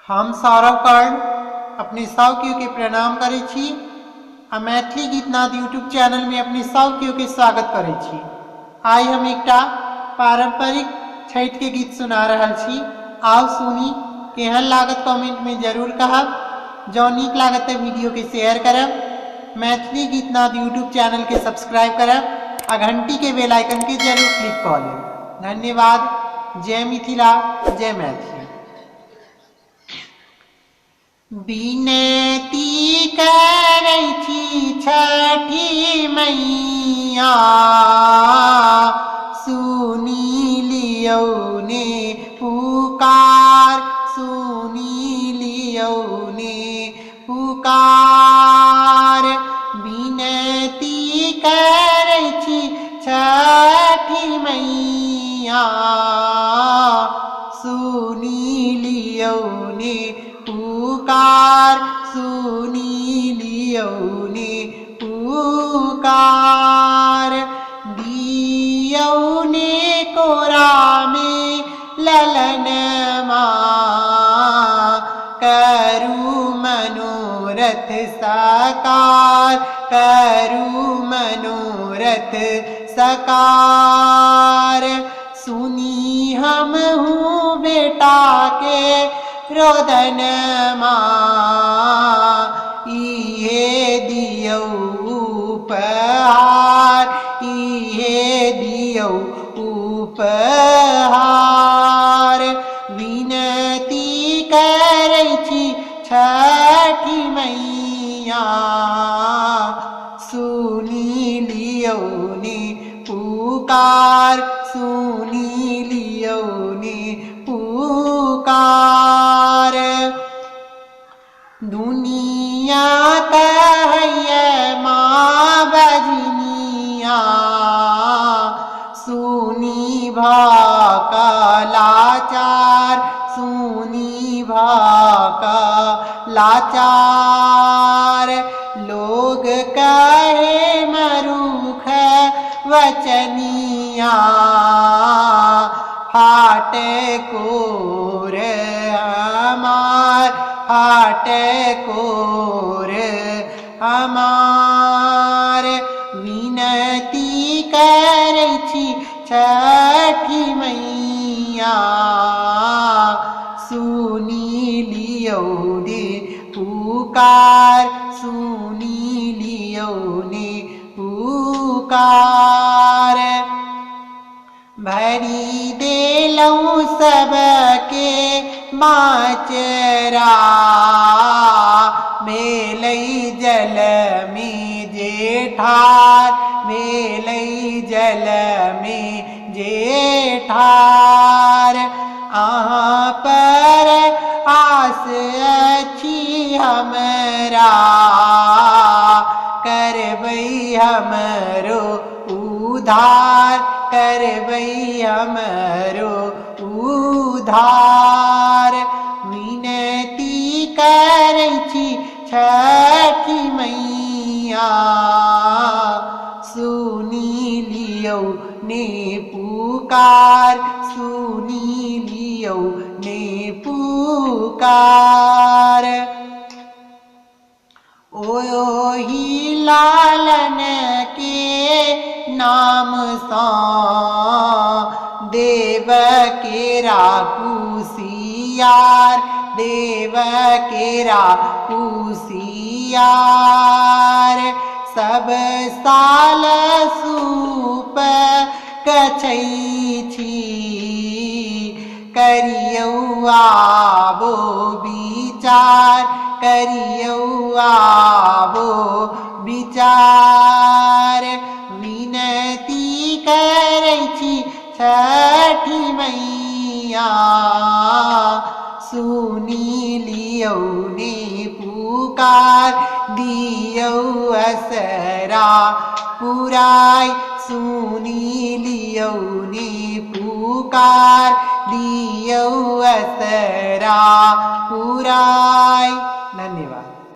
हम सौरव कर्ण अपने सब केओ के प्रणाम करै छी आ मैथिली गीतनाद यूट्यूब चैनल में अपने सब केओ के स्वागत करै छी। आई हम एकटा पारंपरिक छठ के गीत सुना रहल छी। आओ सुनी, केहन लागत कमेंट में जरूर कहब। जौ नीक लागत तो वीडियो के शेयर करब, मैथिली गीतनाद यूट्यूब चैनल के सब्सक्राइब करब आ घंटी के बेल आइकन के जरूर क्लिक कर लेब। धन्यवाद। जय मिथिला, जय मैथिली। विनती करै छी छठी मैया, सुनी लियौ ने पुकार, सुनी लियौ ने पुकार। विनती करै छी छठी मैया, सुनी लियौ ने पुकार, सुनी लियौ ने पुकार। दियौ ने कोरा में ललनमा, करू मनोरथ साकार, करू मनोरथ साकार। सुनी हम हूँ बेटा के रोदनमा, इहे दियौ उपहार, इहे दियौ उपहार। विनती करै छी छठी मैया, सुनी लियौ ने पुकार, सुनी लियौ ने पुकार। दुनिया कहैया माँ बजनिया, सुनी भाका लाचार, सुनी भाका लाचार। लोग कहे मरूख वचनिया, फाटे कोर हमार, फाटे कोर हमार। विनती करै छी छठी मैया, सुनी लियौ ने पुकार, सुनी लियौ ने पुकार। भरी देलौं सबके माचरा, मेलै जल में जेठार, मेलै जल में जेठार। अहाँ पर आस अछि हमरा, करबै हमरो उधार, करबै हमरो उधार। विनती करै छी छठी मैया, सुनी लियौ ने पुकार, सुनी लियौ ने पुकार। ओहि लालन के नाम सा, देव केरा कुसियार, देव केरा कुसियार। सब साल सूप कछै छी, करियौ आबो विचार, करियौ आबो विचार। विनती करै छी छठी मैया, सुनी लियौ ने पुकार, दियौ असरा पुराय, सुनी लियौ ने पुकार, दियौ असरा पुराय। धन्यवाद।